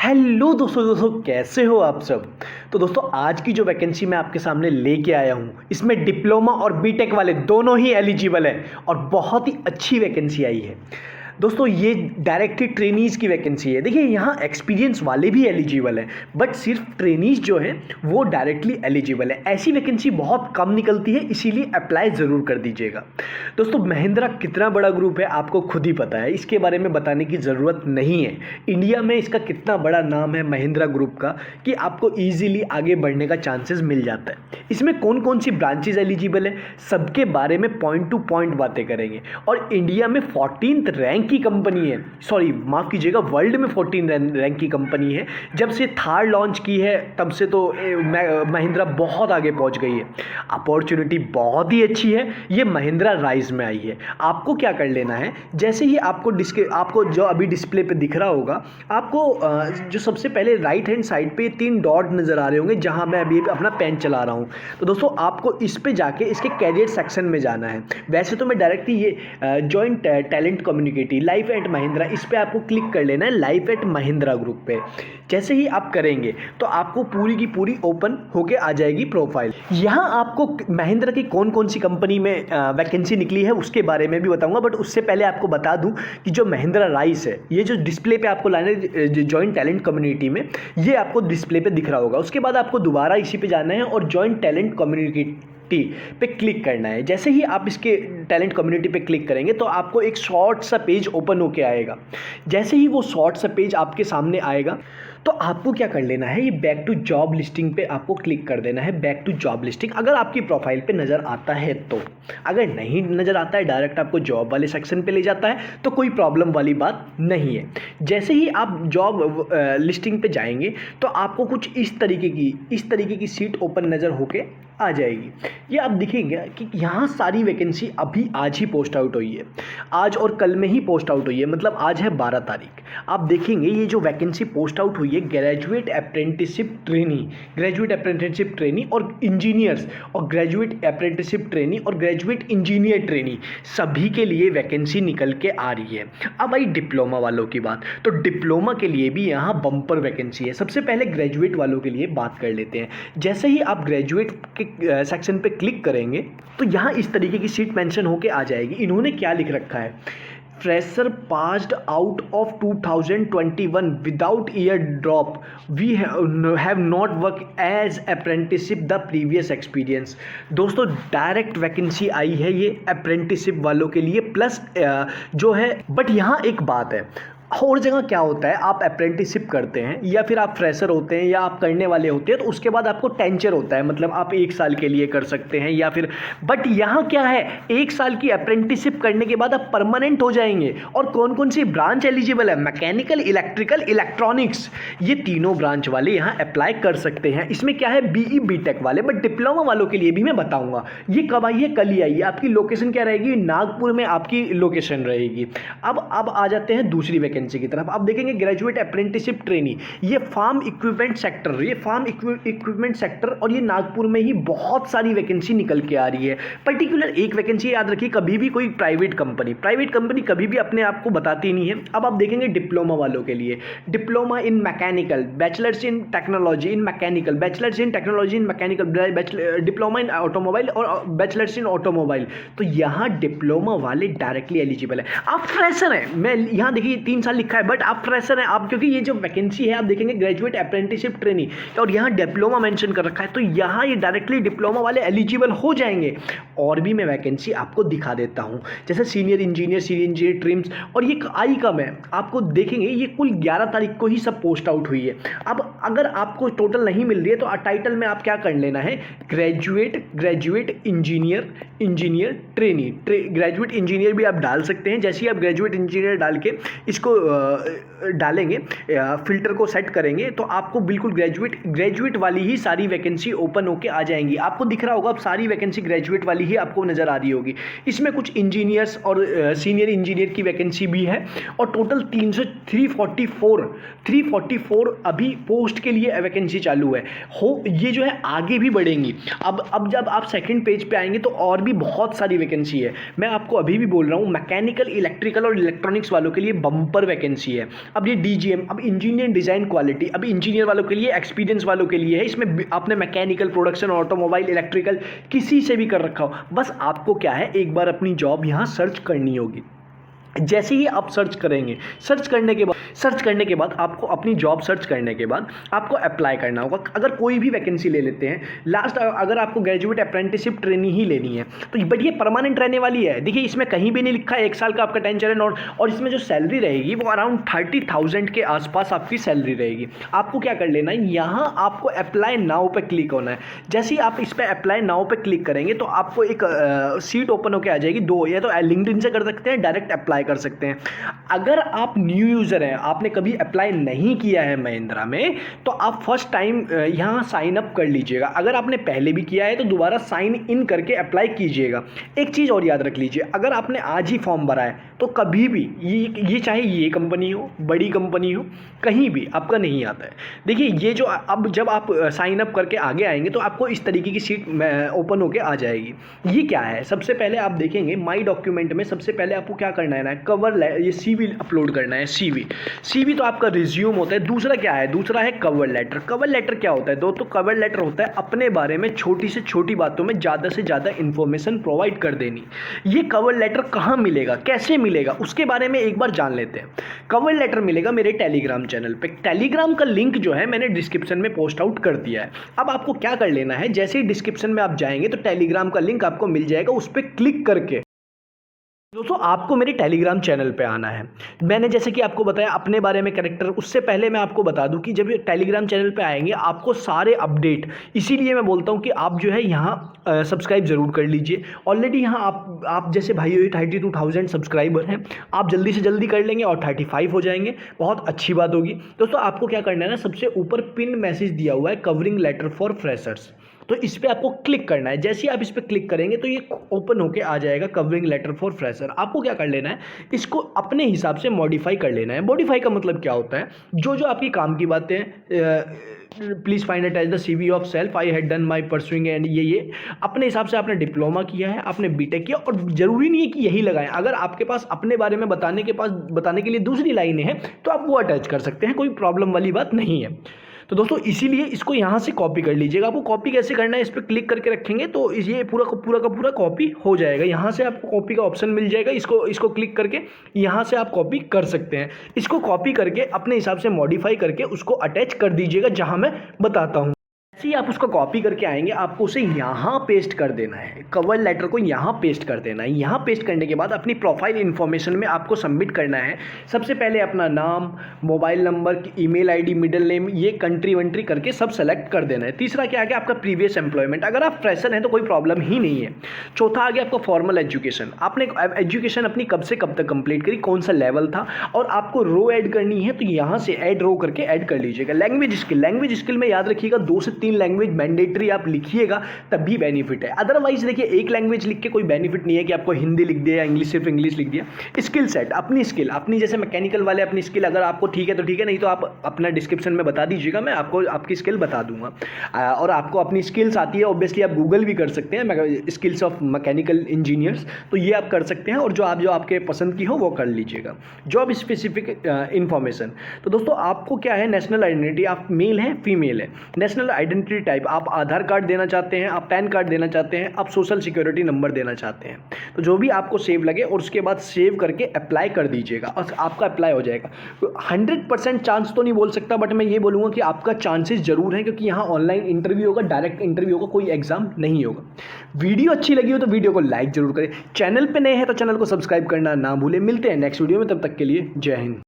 Hello दोस्तों कैसे हो आप सब। तो दोस्तों आज की जो वैकेंसी मैं आपके सामने लेके आया हूँ इसमें डिप्लोमा और बीटेक वाले दोनों ही एलिजिबल हैं और बहुत ही अच्छी वैकेंसी आई है। दोस्तों ये डायरेक्टली ट्रेनीज़ की वैकेंसी है। देखिए यहाँ एक्सपीरियंस वाले भी एलिजिबल हैं बट सिर्फ ट्रेनीज़ जो हैं वो डायरेक्टली एलिजिबल है। ऐसी वैकेंसी बहुत कम निकलती है, इसीलिए अप्लाई ज़रूर कर दीजिएगा। दोस्तों महिंद्रा कितना बड़ा ग्रुप है आपको खुद ही पता है, इसके बारे में बताने की ज़रूरत नहीं है। इंडिया में इसका कितना बड़ा नाम है महिंद्रा ग्रुप का कि आपको ईजिली आगे बढ़ने का चांसेस मिल जाता है। इसमें कौन कौन सी ब्रांचेज एलिजिबल है सबके बारे में पॉइंट टू पॉइंट बातें करेंगे। और इंडिया में 14th रैंक की कंपनी है, सॉरी माफ़ कीजिएगा, वर्ल्ड में 14 रैंक की कंपनी है। जब से थार लॉन्च की है तब से तो महिंद्रा बहुत आगे पहुंच गई है। अपॉर्चुनिटी बहुत ही अच्छी है, ये महिंद्रा राइज में आई है। आपको क्या कर लेना है, जैसे ही आपको जो अभी डिस्प्ले पे दिख रहा होगा, आपको जो सबसे पहले राइट हैंड साइड पे 3 डॉट नज़र आ रहे होंगे जहां मैं अभी अपना पेन चला रहा हूं। तो दोस्तों आपको इस पे जाके इसके कैरियर सेक्शन में जाना है। वैसे तो मैं डायरेक्टली ये joint talent community life at Mahindra, इस पे आपको क्लिक कर लेना है, लाइफ एट महिंद्रा ग्रुप पे। जैसे ही आप करेंगे तो आपको पूरी की पूरी ओपन होके आ जाएगी प्रोफाइल। यहाँ आपको महिंद्रा की कौन कौन सी कंपनी में वैकेंसी निकली है उसके बारे में भी बताऊंगा, बट उससे पहले आपको बता दूं कि जो महिंद्रा राइस है, ये जो डिस्प्ले पे आपको लाना है जॉइंट टैलेंट कम्युनिटी में, ये आपको डिस्प्ले पे दिख रहा होगा। उसके बाद आपको दोबारा इसी पे जाना है और जॉइंट टैलेंट कम्युनिटी पे क्लिक करना है। जैसे ही आप इसके टैलेंट कम्युनिटी पे क्लिक करेंगे तो आपको एक शॉर्ट सा पेज ओपन होके आएगा। जैसे ही वो शॉर्ट सा पेज आपके सामने आएगा तो आपको क्या कर लेना है, ये बैक टू जॉब लिस्टिंग पे आपको क्लिक कर देना है। बैक टू जॉब लिस्टिंग अगर आपकी प्रोफाइल पे नज़र आता है तो, अगर नहीं नज़र आता है डायरेक्ट आपको जॉब वाले सेक्शन पे ले जाता है तो कोई प्रॉब्लम वाली बात नहीं है। जैसे ही आप जॉब लिस्टिंग पे जाएंगे तो आपको कुछ इस तरीके की सीट ओपन नज़र होके आ जाएगी। ये आप दिखेंगे कि यहाँ सारी वैकेंसी अभी आज ही पोस्ट आउट हुई है, आज और कल में ही पोस्ट आउट हुई है, मतलब आज है 12 तारीख। आप देखेंगे ये जो वैकेंसी पोस्ट आउट हुई है ग्रेजुएट अप्रेंटिसशिप ट्रेनी और इंजीनियर्स और ग्रेजुएट अप्रेंटिसशिप ट्रेनी और ग्रेजुएट इंजीनियर ट्रेनी सभी के लिए वैकेंसी निकल के आ रही है। अब आई डिप्लोमा वालों की बात, तो डिप्लोमा के लिए भी यहाँ बम्पर वैकेंसी है। सबसे पहले ग्रेजुएट वालों के लिए बात कर लेते हैं। जैसे ही आप ग्रेजुएट के सेक्शन पे क्लिक करेंगे तो यहाँ इस तरीके की सीट मेंशन होके आ जाएगी। इन्होंने क्या लिख रखा है, fresher passed out of 2021 without year drop we have not work as apprenticeship the previous experience. दोस्तों डायरेक्ट वैकेंसी आई है ये अप्रेंटिसशिप वालों के लिए प्लस जो है, बट यहाँ एक बात है, और जगह क्या होता है आप अप्रेंटिसशिप करते हैं या फिर आप फ्रेशर होते हैं या आप करने वाले होते हैं तो उसके बाद आपको टेंचर होता है, मतलब आप 1 साल के लिए कर सकते हैं या फिर, बट यहाँ क्या है 1 साल की अप्रेंटिसशिप करने के बाद आप परमानेंट हो जाएंगे। और कौन कौन सी ब्रांच एलिजिबल है, मैकेनिकल, इलेक्ट्रिकल, इलेक्ट्रॉनिक्स, ये तीनों ब्रांच वाले यहाँ अप्लाई कर सकते हैं। इसमें क्या है बीई बीटेक वाले, बट डिप्लोमा वालों के लिए भी मैं बताऊँगा। ये कब आई है, कल ही आई है। आपकी लोकेशन क्या रहेगी, नागपुर में आपकी लोकेशन रहेगी। अब आ जाते हैं दूसरी वैकेंसी की तरफ। आप देखेंगे ग्रेजुएट अप्रेंटिसशिप ट्रेनी, ये फार्म इक्विपमेंट सेक्टर, और ये नागपुर में ही बहुत सारी वैकेंसी निकल के आ रही है। पर्टिकुलर एक वैकेंसी याद रखिए, कभी भी कोई प्राइवेट कंपनी कभी भी अपने आप को बताती नहीं है। अब आप देखेंगे डिप्लोमा वालों के लिए, diploma in mechanical, bachelors in technology in mechanical, bachelors in technology in mechanical, diploma in automobile और बैचलर्स इन ऑटोमोबाइल। तो यहाँ डिप्लोमा वाले डायरेक्टली एलिजिबल है। आप फ्रेशर हैं, मैं यहाँ देखिए 3 साल लिखा है बट आप फ्रेशर हैं आप, क्योंकि ये जो वैकेंसी है आप देखेंगे ग्रेजुएट अप्रेंटिसशिप ट्रेनी और यहाँ डिप्लोमा मेंशन कर रखा है, तो यहाँ ये डायरेक्टली डिप्लोमा वाले एलिजिबल हो जाएंगे। और भी मैं वैकेंसी आपको दिखा देता हूँ, जैसे सीनियर इंजीनियर ट्रिम्स, और ये आई कब है आपको देखेंगे, ये कुल 11 तारीख को ही सब पोस्ट आउट हुई है। अब अगर आपको टोटल नहीं मिल रही है तो टाइटल में आप क्या कर लेना है, graduate engineer trainee, graduate engineer भी आप डाल सकते हैं। जैसे ही आप ग्रेजुएट इंजीनियर डाल के इसको डालेंगे, फिल्टर को सेट करेंगे तो आपको बिल्कुल ग्रेजुएट वाली ही सारी वैकेंसी ओपन होके आ जाएंगी। आपको दिख रहा होगा अब सारी वैकेंसी ग्रेजुएट वाली ही आपको नज़र आ रही होगी। इसमें कुछ इंजीनियर्स और सीनियर इंजीनियर की वैकेंसी भी है और टोटल 344 अभी पोस्ट के लिए वैकेंसी चालू है। ये जो है आगे भी बढ़ेंगी। अब जब आप सेकंड पेज पे आएंगे तो और भी बहुत सारी वैकेंसी है। मैं आपको अभी भी बोल रहा हूँ मैकेनिकल, इलेक्ट्रिकल और इलेक्ट्रॉनिक्स वालों के लिए बम्पर वैकेंसी है। अब ये DGM, अब इंजीनियर डिज़ाइन क्वालिटी, अब इंजीनियर वालों के लिए, एक्सपीरियंस वालों के लिए है। इसमें आपने मैकेनिकल, प्रोडक्शन, ऑटोमोबाइल, इलेक्ट्रिकल किसी से भी कर रखा हो, बस आपको क्या है एक बार अपनी जॉब यहाँ सर्च करनी होगी। जैसे ही आप सर्च करेंगे, सर्च करने के बाद आपको अपनी जॉब सर्च करने के बाद आपको अप्लाई करना होगा। अगर कोई भी वैकेंसी ले लेते हैं, लास्ट अगर आपको ग्रेजुएट अप्रेंटिसशिप ट्रेनिंग ही लेनी है तो बट ये परमानेंट रहने वाली है। देखिए इसमें कहीं भी नहीं लिखा है 1 साल का आपका टेंशन है, और इसमें जो सैलरी रहेगी वो अराउंड 30,000 के आसपास आपकी सैलरी रहेगी। आपको क्या कर लेना है, यहाँ आपको अप्लाई नाउ पे क्लिक होना है। जैसे ही आप इस पर अप्लाई नाउ पे क्लिक करेंगे तो आपको एक सीट ओपन होकर आ जाएगी। 2 या तो लिंक्डइन से कर सकते हैं, डायरेक्ट अप्लाई कर सकते हैं। अगर आप न्यू यूजर हैं, आपने कभी अप्लाई नहीं किया है महिंद्रा में, तो आप फर्स्ट टाइम यहां साइन अप कर लीजिएगा। अगर आपने पहले भी किया है तो दोबारा साइन इन करके अप्लाई कीजिएगा। एक चीज और याद रख लीजिए, अगर आपने आज ही फॉर्म भरा है तो कभी भी ये चाहे ये कंपनी हो, बड़ी कंपनी हो, कहीं भी आपका नहीं आता है। देखिए ये जो अब जब आप साइन अप करके आगे आएंगे तो आपको इस तरीके की सीट ओपन होके आ जाएगी। ये क्या है, सबसे पहले आप देखेंगे माई डॉक्यूमेंट में सबसे पहले आपको क्या करना है ना, ये CV अपलोड करना है। CV तो आपका रिज्यूम होता है। दूसरा क्या है, दूसरा है कवर लेटर। कवर लेटर क्या होता है दोस्तों, कवर लेटर होता है अपने बारे में छोटी से छोटी बातों में ज़्यादा से ज़्यादा इंफॉर्मेशन प्रोवाइड कर देनी। ये कवर लेटर कहाँ मिलेगा, कैसे मिलेगा, उसके बारे में एक बार जान लेते हैं। कवर लेटर मिलेगा मेरे टेलीग्राम चैनल पे। टेलीग्राम का लिंक जो है मैंने डिस्क्रिप्शन में पोस्ट आउट कर दिया है। अब आपको क्या कर लेना है, जैसे ही डिस्क्रिप्शन में आप जाएंगे तो टेलीग्राम का लिंक आपको मिल जाएगा, उस पर क्लिक करके दोस्तों आपको मेरे टेलीग्राम चैनल पे आना है। मैंने जैसे कि आपको बताया अपने बारे में कैरेक्टर, उससे पहले मैं आपको बता दूं कि जब ये टेलीग्राम चैनल पे आएंगे आपको सारे अपडेट, इसीलिए मैं बोलता हूं कि आप जो है यहाँ सब्सक्राइब ज़रूर कर लीजिए। ऑलरेडी यहाँ आप जैसे भाई 32,000 सब्सक्राइबर हैं, आप जल्दी से जल्दी कर लेंगे और 35 हो जाएंगे, बहुत अच्छी बात होगी। दोस्तों आपको क्या करना है ना, सबसे ऊपर पिन मैसेज दिया हुआ है कवरिंग लेटर फॉर फ्रेशर्स, तो इस पर आपको क्लिक करना है। जैसे ही आप इस पर क्लिक करेंगे तो ये ओपन होके आ जाएगा कवरिंग लेटर फॉर फ्रेशर। आपको क्या कर लेना है, इसको अपने हिसाब से मॉडिफाई कर लेना है। मॉडिफाई का मतलब क्या होता है, जो आपकी काम की बातें please find attach the CV of self, I had done my pursuing and ये अपने हिसाब से आपने डिप्लोमा किया है, आपने बीटेक किया, और ज़रूरी नहीं है कि यही लगाएं। अगर आपके पास अपने बारे में बताने के लिए दूसरी लाइनें हैं तो आप वो अटैच कर सकते हैं, कोई प्रॉब्लम वाली बात नहीं है। तो दोस्तों इसीलिए इसको यहाँ से कॉपी कर लीजिएगा। आपको कॉपी कैसे करना है, इस पर क्लिक करके रखेंगे तो ये पूरा का पूरा कॉपी हो जाएगा। यहाँ से आपको कॉपी का ऑप्शन मिल जाएगा, इसको क्लिक करके यहाँ से आप कॉपी कर सकते हैं। इसको कॉपी करके अपने हिसाब से मॉडिफाई करके उसको अटैच कर दीजिएगा जहाँ मैं बताता हूँ। जैसे आप उसको कॉपी करके आएंगे आपको उसे यहाँ पेस्ट कर देना है, कवर लेटर को यहाँ पेस्ट कर देना है। यहाँ पेस्ट करने के बाद अपनी प्रोफाइल इन्फॉर्मेशन में आपको सबमिट करना है। सबसे पहले अपना नाम, mobile number, email ID, middle name, ये कंट्री वंट्री करके सब सेलेक्ट कर देना है। तीसरा क्या आ गया, आपका प्रीवियस एम्प्लॉयमेंट, अगर आप फ्रेशर हैं तो कोई प्रॉब्लम ही नहीं है। चौथा आ गया आपका फॉर्मल एजुकेशन, आपने एजुकेशन अपनी कब से कब तक कंप्लीट करी, कौन सा लेवल था, और आपको रो ऐड करनी है तो यहाँ से ऐड रो करके ऐड कर लीजिएगा। लैंग्वेज स्किल में याद रखिएगा 2 से 3 लैंग्वेज मैंडेटरी आप लिखिएगा तभी बेनिफिट है। अदरवाइज देखिए एक लैंग्वेज लिख के कोई बेनिफिट नहीं है कि आपको हिंदी लिख दिया या इंग्लिश, सिर्फ इंग्लिश लिख दिया। स्किल सेट, अपनी स्किल, अपनी जैसे मैकेनिकल वाले अपनी स्किल, अगर आपको ठीक है तो ठीक है, नहीं तो आप अपना डिस्क्रिप्शन में बता दीजिएगा, मैं आपको आपकी स्किल बता दूंगा। और आपको अपनी स्किल्स आती है ऑब्वियसली आप गूगल भी कर सकते हैं, स्किल्स ऑफ मैकेनिकल इंजीनियर्स, तो ये आप कर सकते हैं, और जो आपके पसंद की हो वो कर लीजिएगा। जॉब स्पेसिफिक इंफॉर्मेशन, तो दोस्तों आपको क्या है, नेशनल आइडेंटिटी, आप मेल हैं फीमेल है, नेशनल आइडेंटिटी टाइप आप आधार कार्ड देना चाहते हैं, आप पैन कार्ड देना चाहते हैं, आप सोशल सिक्योरिटी नंबर देना चाहते हैं, तो जो भी आपको सेव लगे और उसके बाद सेव करके अप्लाई कर दीजिएगा और आपका अप्लाई हो जाएगा। 100% चांस तो नहीं बोल सकता, बट मैं ये बोलूँगा कि आपका चांसेस जरूर हैं, क्योंकि यहाँ ऑनलाइन इंटरव्यू होगा, डायरेक्ट इंटरव्यू होगा, कोई एग्जाम नहीं होगा। वीडियो अच्छी लगी हो तो वीडियो को लाइक जरूर करें, चैनल पर नए हैं तो चैनल को सब्सक्राइब करना ना भूलें। मिलते हैं नेक्स्ट वीडियो में, तब तक के लिए जय हिंद।